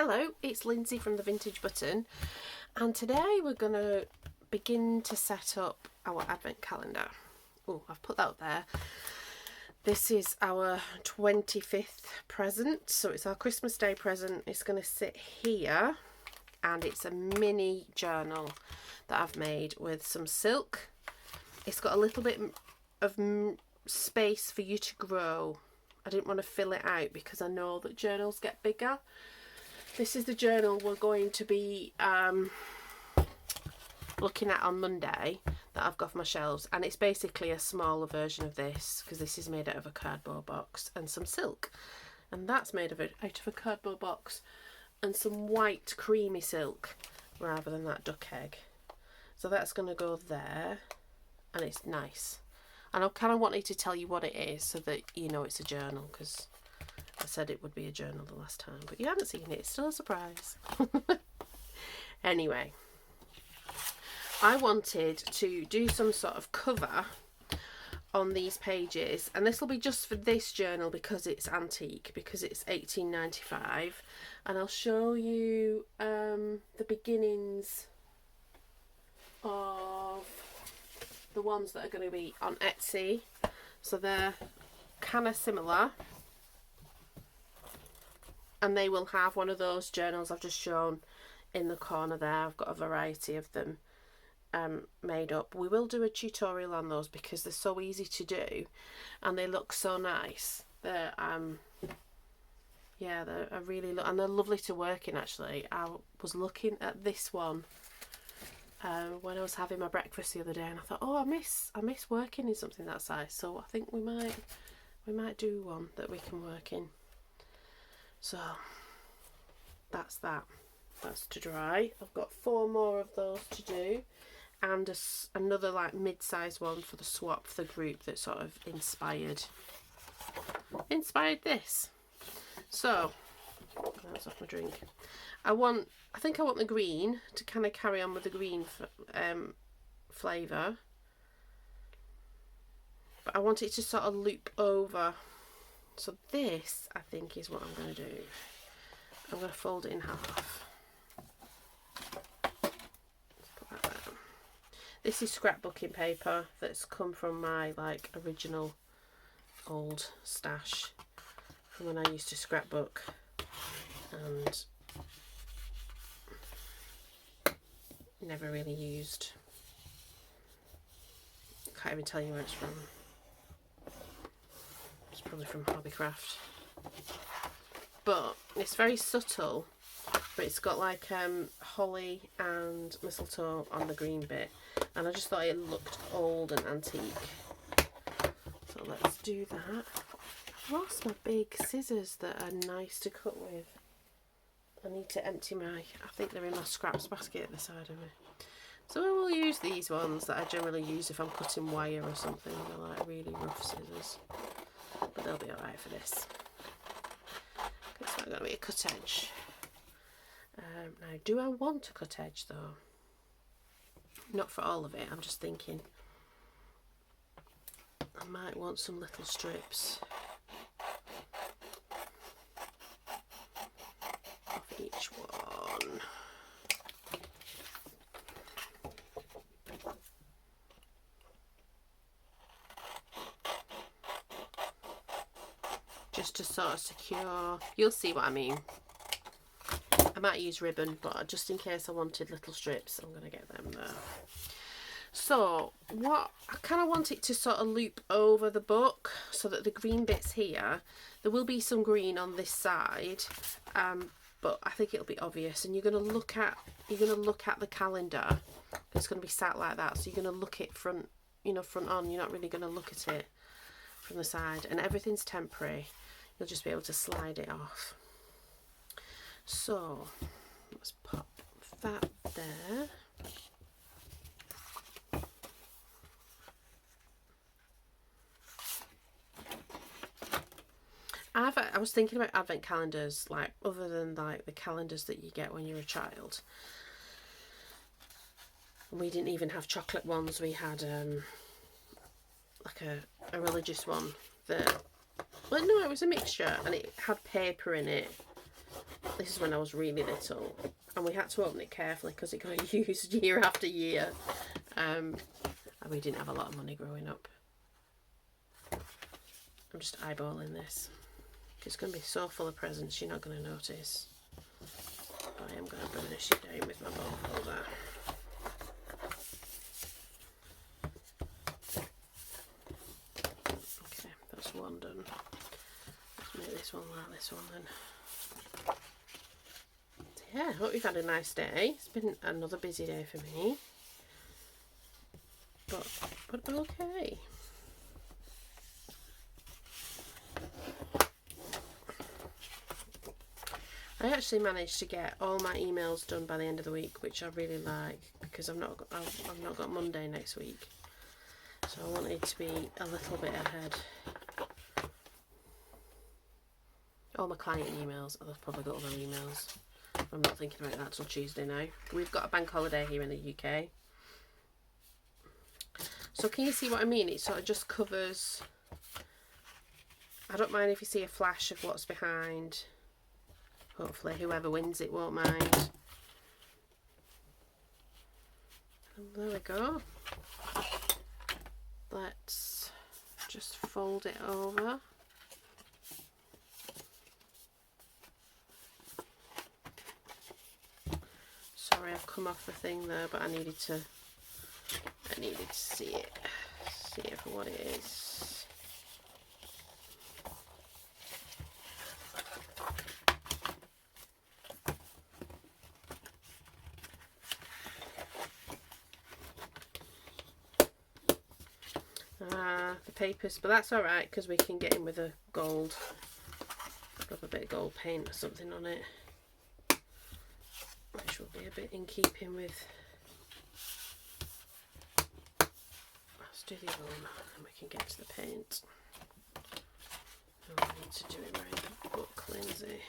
Hello, it's Lindsay from the Vintage Button, and today we're going to begin to set up our advent calendar. Oh, I've put that up there. This is our 25th present, so it's our Christmas Day present. It's going to sit here, and it's a mini journal that I've made with some silk. It's got a little bit of space for you to grow. I didn't want to fill it out because I know that journals get bigger. This is the journal we're going to be looking at on Monday that I've got off my shelves, and it's basically a smaller version of this because this is made out of a cardboard box and some silk, and that's made out of a cardboard box and some white creamy silk rather than that duck egg. So that's going to go there, and it's nice. And I kind of wanted to tell you what it is so that you know it's a journal, because I said it would be a journal the last time, but you haven't seen it. It's still a surprise. Anyway, I wanted to do some sort of cover on these pages, and this will be just for this journal because it's antique, because it's 1895, and I'll show you the beginnings of the ones that are going to be on Etsy. So they're kind of similar, and they will have one of those journals I've just shown in the corner there. I've got a variety of them made up. We will do a tutorial on those because they're so easy to do and they look so nice. They're yeah, they're really and they're lovely to work in. Actually, I was looking at this one when I was having my breakfast the other day, and I thought, oh, I miss working in something that size. So I think we might do one that we can work in. So that's that. That's to dry. I've got 4 more of those to do, and another like mid-sized one for the swap for the group that sort of inspired this. So that's off my drink. I think I want the green to kind of carry on with the green flavour, but I want it to sort of loop over. So this, I think, is what I'm going to do. I'm going to fold it in half. Let's put that there. This is scrapbooking paper that's come from my like original old stash from when I used to scrapbook, and never really used. Can't even tell you where it's from. It's probably from Hobbycraft, but it's very subtle, but it's got like holly and mistletoe on the green bit, and I just thought it looked old and antique, so let's do that. I've lost my big scissors that are nice to cut with. I need to empty I think they're in my scraps basket at the side of me. So I will use these ones that I generally use if I'm cutting wire or something. They're like really rough scissors, but they'll be alright for this. It's not going to be a cut edge. Now, do I want a cut edge though? Not for all of it. I'm just thinking I might want some little strips of each one. Just to sort of secure, you'll see what I mean. I might use ribbon, but just in case I wanted little strips, I'm going to get them there. So what I kind of want it to sort of loop over the book so that the green bits here, there will be some green on this side, but I think it'll be obvious, and you're going to look at the calendar. It's going to be sat like that, so you're going to look it front on. You're not really going to look at it from the side, and everything's temporary. You'll just be able to slide it off. So let's pop that there. I was thinking about advent calendars, like other than like the calendars that you get when you're a child. We didn't even have chocolate ones. We had like a religious one that, well, no, it was a mixture, and it had paper in it, This is when I was really little, and we had to open it carefully because it got used year after year. And we didn't have a lot of money growing up. I'm just eyeballing this. It's going to be so full of presents, you're not going to notice. But I am going to burnish it down with my bone folder. Okay, that's one done. Let's make this one like this one then. So yeah, I hope you've had a nice day. It's been another busy day for me. But okay. I actually managed to get all my emails done by the end of the week, which I really like because I've not got Monday next week, so I wanted to be a little bit ahead. All my client emails, I've probably got other emails. I'm not thinking about that till Tuesday now. We've got a bank holiday here in the UK. So can you see what I mean? It sort of just covers. I don't mind if you see a flash of what's behind. Hopefully whoever wins it won't mind. And there we go. Let's just fold it over. Sorry, I've come off the thing there, but I needed to see it for what it is. The papers, but that's all right because we can get in with a gold. Rub a bit of gold paint or something on it, which will be a bit in keeping with. Let's do the other one and we can get to the paint. Oh, I need to do it around the book, Lindsay.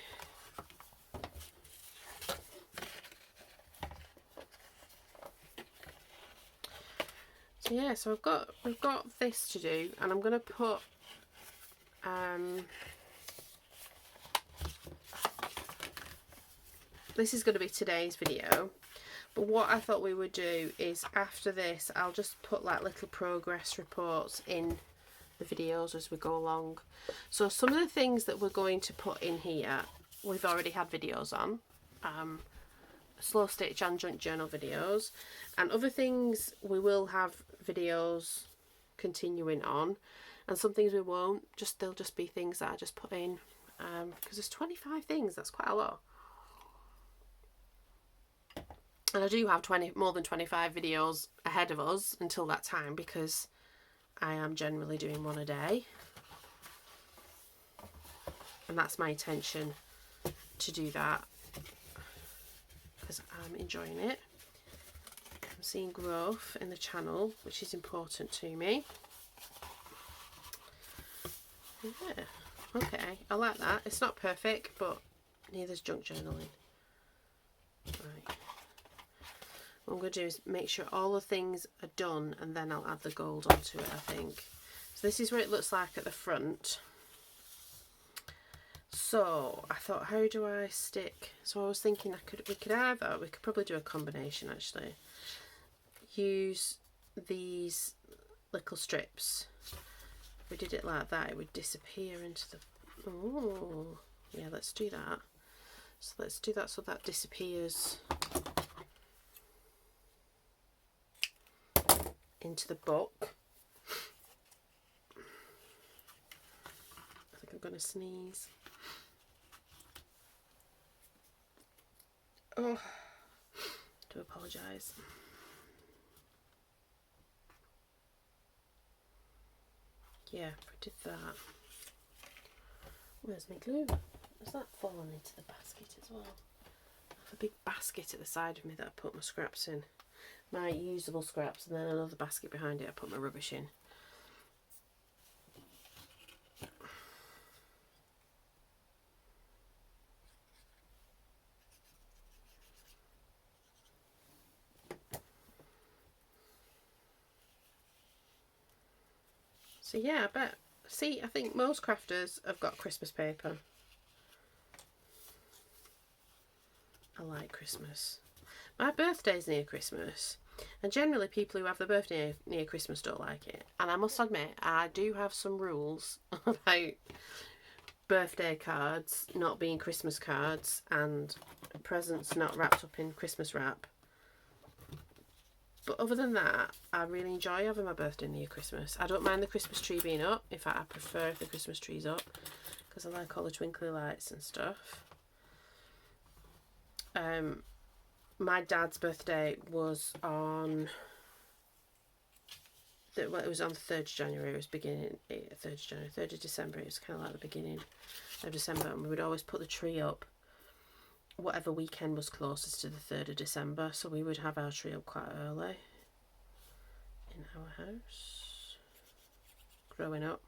So yeah, so we've got this to do, and I'm going to put this is going to be today's video, but what I thought we would do is after this I'll just put like little progress reports in the videos as we go along. So some of the things that we're going to put in here we've already had videos on, slow stitch and junk journal videos, and other things we will have videos continuing on, and some things we won't. They'll just be things that I just put in because there's 25 things. That's quite a lot. And I do have more than 25 videos ahead of us until that time because I am generally doing one a day. And that's my intention to do that because I'm enjoying it. I'm seeing growth in the channel, which is important to me. Yeah, okay, I like that. It's not perfect, but neither's junk journaling. Right. What I'm going to do is make sure all the things are done and then I'll add the gold onto it, I think. So this is what it looks like at the front. So I thought, how do I stick? So I was thinking we could probably do a combination actually. Use these little strips. If we did it like that, it would disappear into the. Oh, yeah, let's do that. So let's do that so that disappears into the book. I think I'm going to sneeze. Oh, do apologise. Yeah, I did that. Where's my glue? Has that fallen into the basket as well? I have a big basket at the side of me that I put my scraps in. My usable scraps, and then another basket behind it I put my rubbish in. So yeah, I think most crafters have got Christmas paper. I like Christmas. My birthday's near Christmas, and generally people who have their birthday near Christmas don't like it. And I must admit, I do have some rules about birthday cards not being Christmas cards and presents not wrapped up in Christmas wrap. But other than that, I really enjoy having my birthday near Christmas. I don't mind the Christmas tree being up. In fact, I prefer if the Christmas tree's up because I like all the twinkly lights and stuff. My dad's birthday was on it was on the 3rd of January. It was beginning 3rd of January, 3rd of December. It was kind of like the beginning of December, and we would always put the tree up whatever weekend was closest to the 3rd of December. So we would have our tree up quite early in our house growing up,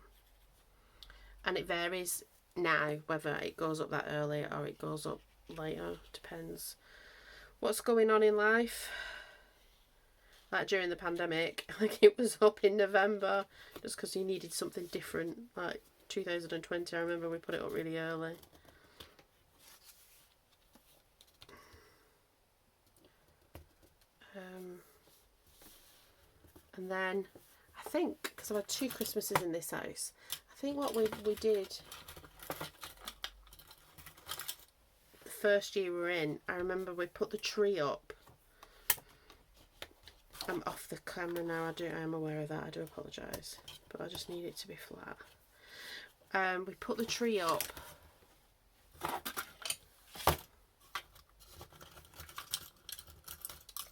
and it varies now whether it goes up that early or it goes up later. Depends what's going on in life. Like during the pandemic, like it was up in November just because you needed something different. Like 2020, I remember we put it up really early. And then I think, because I've had 2 Christmases in this house, I think what we did the first year we were in, I remember we put the tree up. I'm off the camera now, I am aware of that, I do apologise, but I just need it to be flat. We put the tree up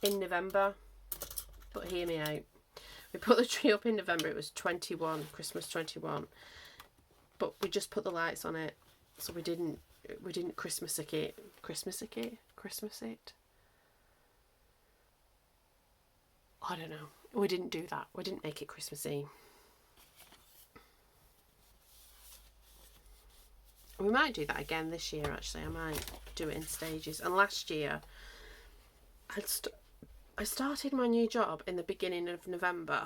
in November, but hear me out. We put the tree up in November, it was 21, Christmas 21, but we just put the lights on it, so we didn't Christmas it. I don't know. We didn't do that. We didn't make it Christmassy. We might do that again this year, actually. I might do it in stages. And last year, I started my new job in the beginning of November.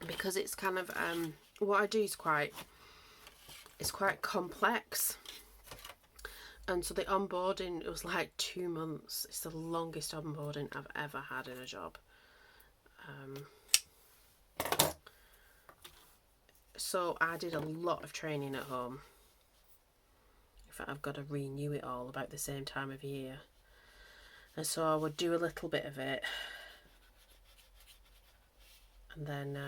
Because it's kind of, what I do is quite complex. And so the onboarding, it was like 2 months. It's the longest onboarding I've ever had in a job. So I did a lot of training at home. In fact, I've got to renew it all about the same time of year. And so I would do a little bit of it. And then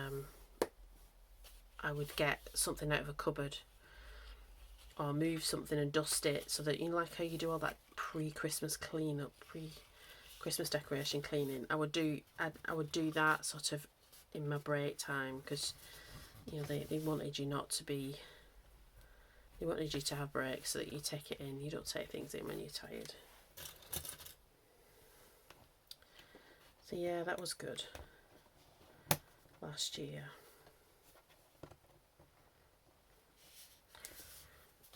I would get something out of a cupboard or move something and dust it, so that, you know, like how you do all that pre-Christmas clean-up, pre-Christmas decoration cleaning. I would do that sort of in my break time, because, you know, they wanted you not to be, they wanted you to have breaks so that you take it in. You don't take things in when you're tired. So yeah, that was good last year.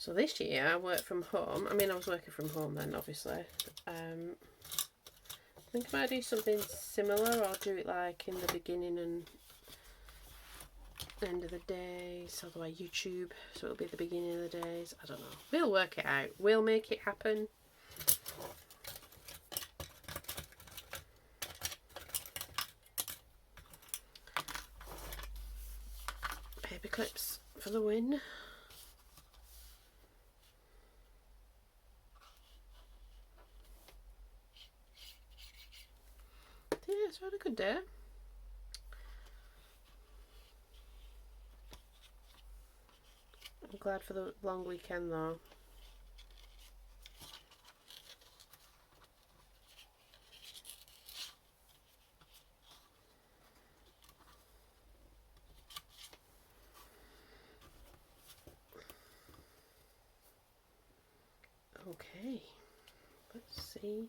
So this year I work from home. I mean, I was working from home then, obviously. I think I might do something similar, or do it like in the beginning and end of the days, all the way YouTube, so it'll be the beginning of the days. I don't know. We'll work it out. We'll make it happen. Paper clips for the win. Yeah, it's had a good day. I'm glad for the long weekend though. Okay, let's see.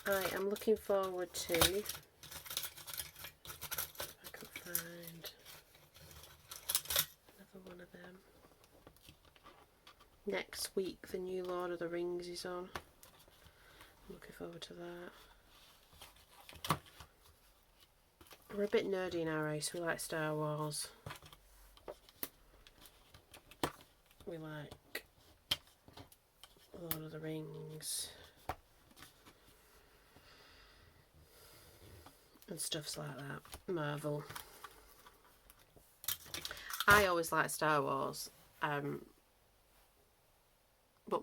I am looking forward to, if I can find another one of them. Next week the new Lord of the Rings is on. I'm looking forward to that. We're a bit nerdy in our house, we like Star Wars. we like Lord of the Rings and stuffs like that. Marvel. I always liked Star Wars, but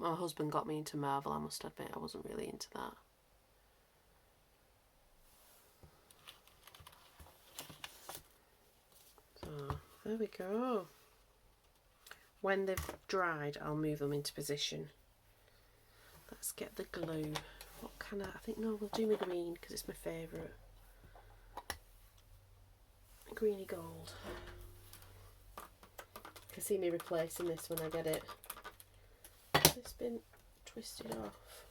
my husband got me into Marvel, I must admit. I wasn't really into that. So, there we go. When they've dried, I'll move them into position. Let's get the glue. What can I think, no, we'll do my green because it's my favourite. Greeny gold. You can see me replacing this when I get it. It's been twisted off.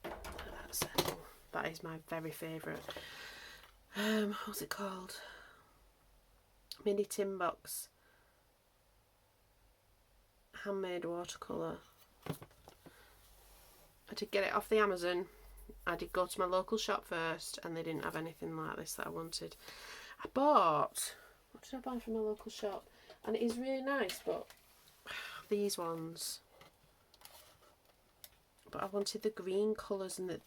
That's settle. That is my very favourite. What's it called? Mini tin box. Handmade watercolour. I did get it off the Amazon. I did go to my local shop first and they didn't have anything like this that I wanted. I bought, what did I buy from my local shop? And it is really nice, but these ones. But I wanted the green colours and they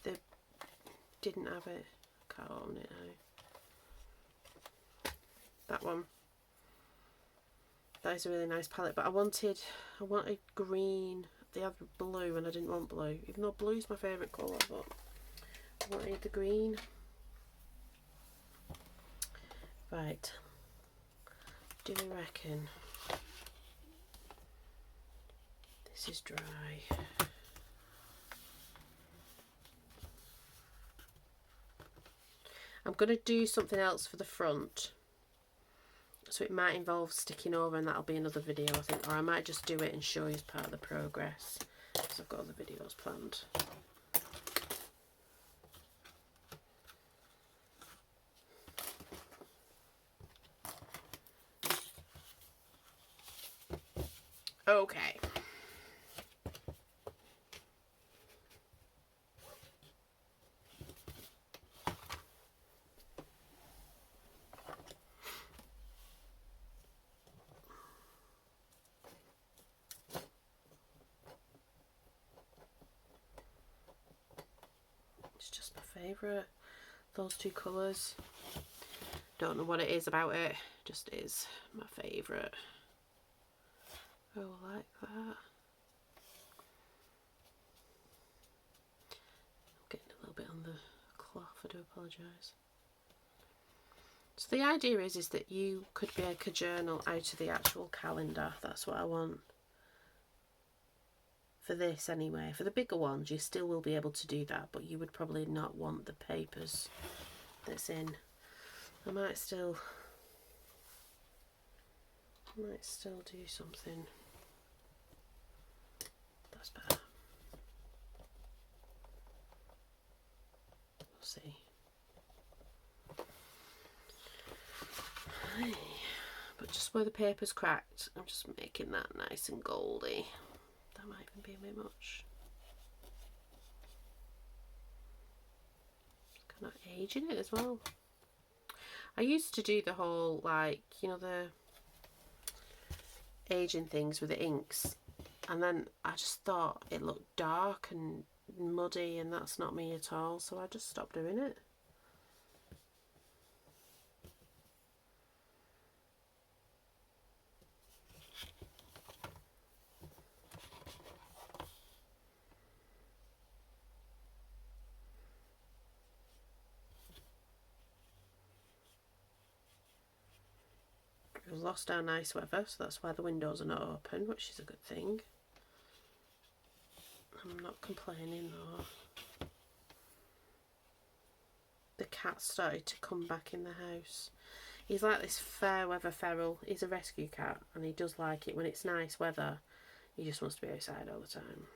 didn't have it. Can't open it now. That one. That is a really nice palette, but I wanted green. They have blue and I didn't want blue, even though blue's my favourite colour, but I wanted the green. Right, do we reckon this is dry? I'm going to do something else for the front. So it might involve sticking over and that'll be another video, I think. Or I might just do it and show you as part of the progress. Because I've got other videos planned. Okay. It's just my favourite. Those two colours. Don't know what it is about it. Just is my favourite. Oh, I like that. I'm getting a little bit on the cloth, I do apologise. So the idea is that you could make a journal out of the actual calendar. That's what I want. For this anyway. For the bigger ones you still will be able to do that, but you would probably not want the papers that's in. I might still do something. That's better. We'll see. But just where the paper's cracked, I'm just making that nice and goldy. That might even be a bit much. Kind of aging it as well. I used to do the whole, like, you know, the aging things with the inks, and then I just thought it looked dark and muddy and that's not me at all, so I just stopped doing it. We've lost our nice weather, so that's why the windows are not open, which is a good thing. I'm not complaining though. The cat started to come back in the house. He's like this fair weather feral. He's a rescue cat and he does like it when it's nice weather. He just wants to be outside all the time.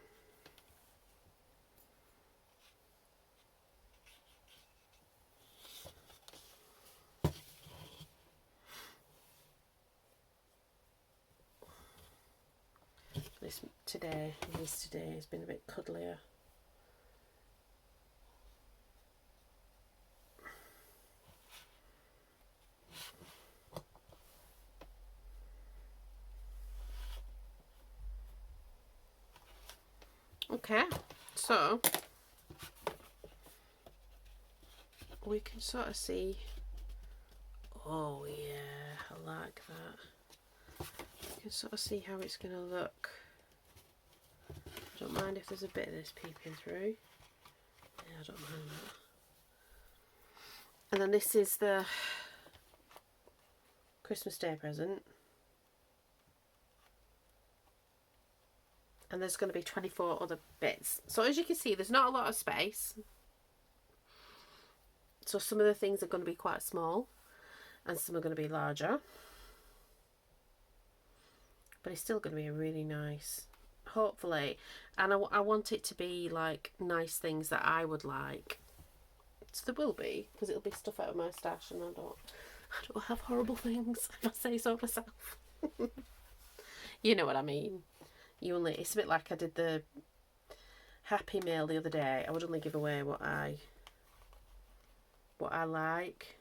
Today has been a bit cuddlier. Okay, so we can sort of see. Oh yeah, I like that. You can sort of see how it's going to look. I don't mind if there's a bit of this peeping through. Yeah, I don't mind that. And then this is the Christmas Day present. And there's going to be 24 other bits. So as you can see, there's not a lot of space. So some of the things are going to be quite small and some are going to be larger. But it's still going to be a really nice, hopefully. And I want it to be like nice things that I would like. So there will be, because it'll be stuff out of my stash and I don't have horrible things, if I say so myself. You know what I mean. It's a bit like I did the Happy Mail the other day. I would only give away what I like.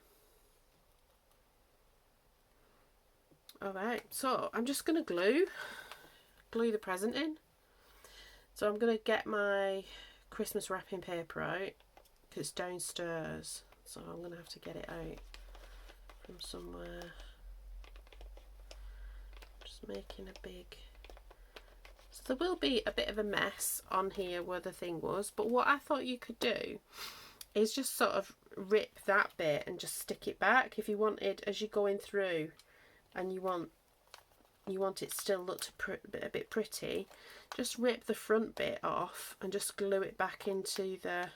Alright, so I'm just going to glue the present in. So I'm going to get my Christmas wrapping paper out, because it's downstairs. So I'm going to have to get it out from somewhere. Just making a big... So there will be a bit of a mess on here where the thing was, but what I thought you could do is just sort of rip that bit and just stick it back if you wanted, as you're going through and you want it still look a bit pretty, just rip the front bit off and just glue it back into the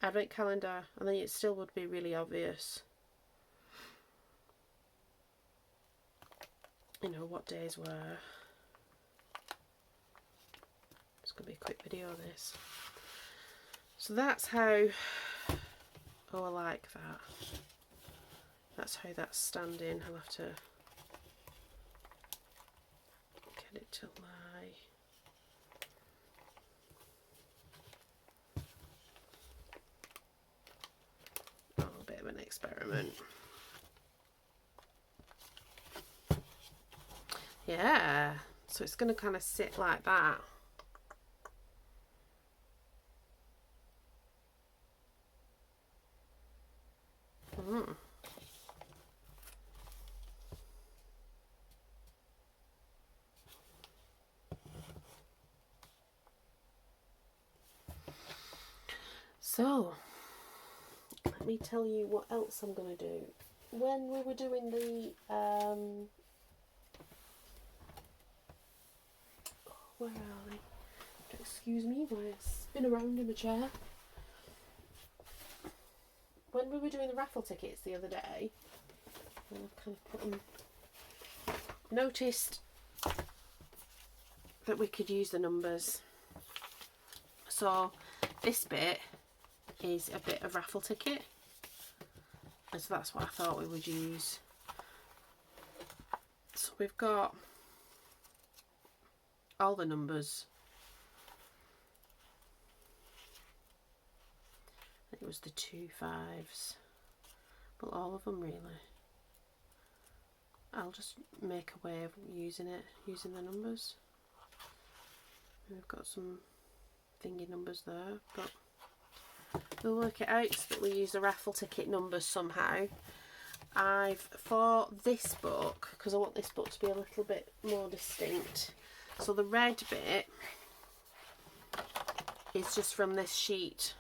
advent calendar, and then it still would be really obvious, you know, what days were. It's going to be a quick video of this. So that's how, oh, I like that. That's how that's standing. I'll have to get it to lie. Oh, a bit of an experiment. Yeah, so it's going to kind of sit like that. So, let me tell you what else I'm going to do. When we were doing the, where are they? Excuse me while I spin around in the chair. When we were doing the raffle tickets the other day, and I've kind of put them, noticed that we could use the numbers. So this bit is a bit of raffle ticket, and so that's what I thought we would use. So we've got all the numbers. I think it was the 2 5s, but all of them really. I'll just make a way of using the numbers. We've got some thingy numbers there, but we'll work it out so that we use the raffle ticket numbers somehow. For this book, because I want this book to be a little bit more distinct, so the red bit is just from this sheet,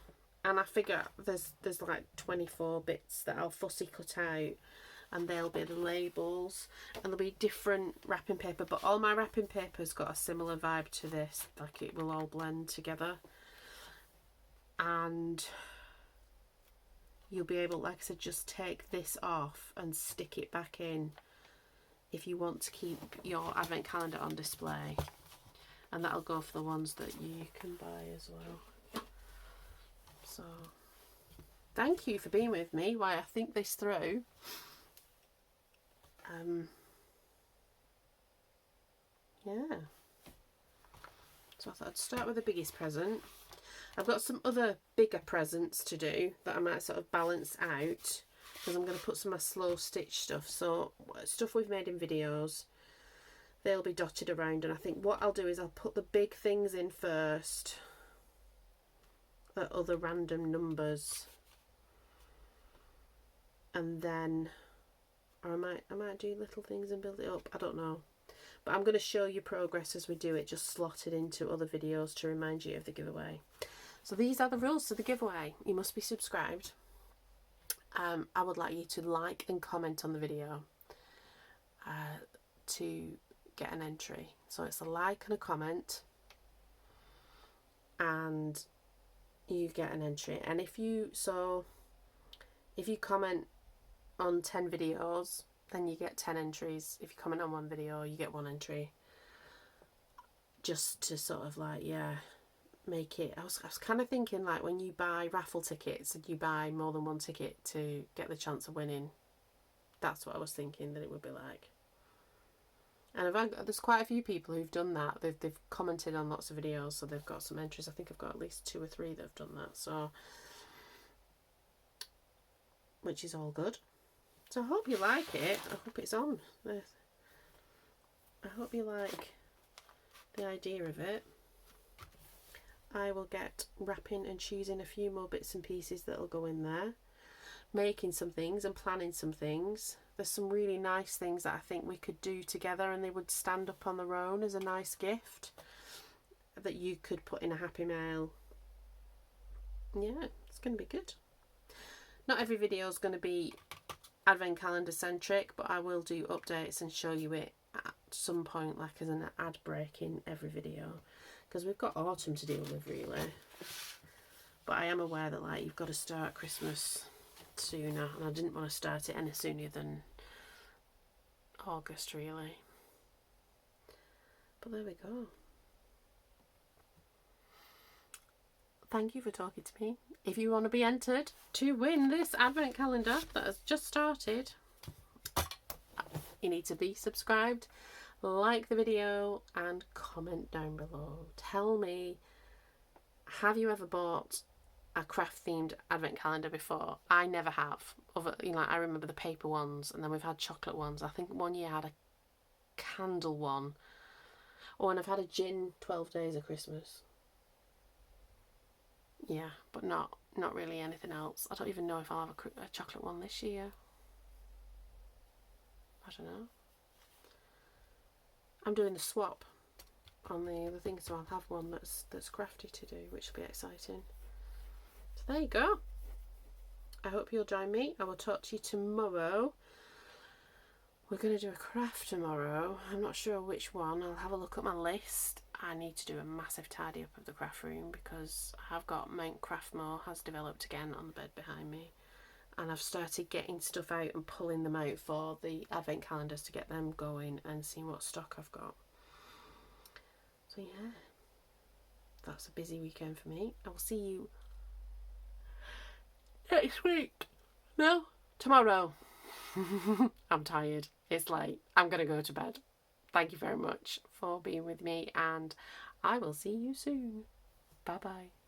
and I figure there's like 24 bits that I'll fussy cut out, and they'll be the labels, and there'll be different wrapping paper, but all my wrapping paper's got a similar vibe to this, like it will all blend together. And you'll be able, like I said, just take this off and stick it back in if you want to keep your advent calendar on display, and that'll go for the ones that you can buy as well. So thank you for being with me while I think this through. Yeah, so I thought I'd start with the biggest present. I've got some other bigger presents to do that I might sort of balance out, because I'm going to put some of my slow stitch stuff, so stuff we've made in videos, they'll be dotted around. And I think what I'll do is I'll put the big things in first, at other random numbers, and then, or I might do little things and build it up, I don't know. But I'm going to show you progress as we do it, just slot it into other videos to remind you of the giveaway. So these are the rules to the giveaway. You must be subscribed. I would like you to like and comment on the video to get an entry. So it's a like and a comment, and you get an entry. And if you comment on 10 videos, then you get 10 entries. If you comment on one video, you get 1 entry. Just to sort of like, yeah, make it. I was kind of thinking like when you buy raffle tickets and you buy more than 1 ticket to get the chance of winning. That's what I was thinking that it would be like. And there's quite a few people who've done that. They've commented on lots of videos, so they've got some entries. I think I've got at least 2 or 3 that have done that. So, which is all good. So I hope you like it. I hope it's on. I hope you like the idea of it. I will get wrapping and choosing a few more bits and pieces that'll go in there. Making some things and planning some things. There's some really nice things that I think we could do together, and they would stand up on their own as a nice gift that you could put in a Happy Mail. Yeah, it's going to be good. Not every video is going to be advent calendar centric, but I will do updates and show you it at some point, like as an ad break in every video, because we've got autumn to deal with really. But I am aware that like you've got to start Christmas sooner, and I didn't want to start it any sooner than August really. But there we go. Thank you for talking to me. If you want to be entered to win this advent calendar that has just started, you need to be subscribed, like the video, and comment down below. Tell me, have you ever bought a craft themed advent calendar before? I never have. I remember the paper ones, and then we've had chocolate ones. I think one year I had a candle one. Oh, and I've had a gin 12 days of Christmas. Yeah, but not really anything else. I don't even know if I'll have a chocolate one this year. I don't know. I'm doing the swap on the other thing, so I'll have one that's crafty to do, which will be exciting. So there you go. I hope you'll join me. I will talk to you tomorrow. We're going to do a craft tomorrow. I'm not sure which one. I'll have a look at my list. I need to do a massive tidy up of the craft room, because I have got Mount Craftmore has developed again on the bed behind me, and I've started getting stuff out and pulling them out for the advent calendars to get them going and seeing what stock I've got. So yeah, that's a busy weekend for me. I will see you next week. No, tomorrow. I'm tired. It's late. I'm going to go to bed. Thank you very much for being with me, and I will see you soon. Bye bye.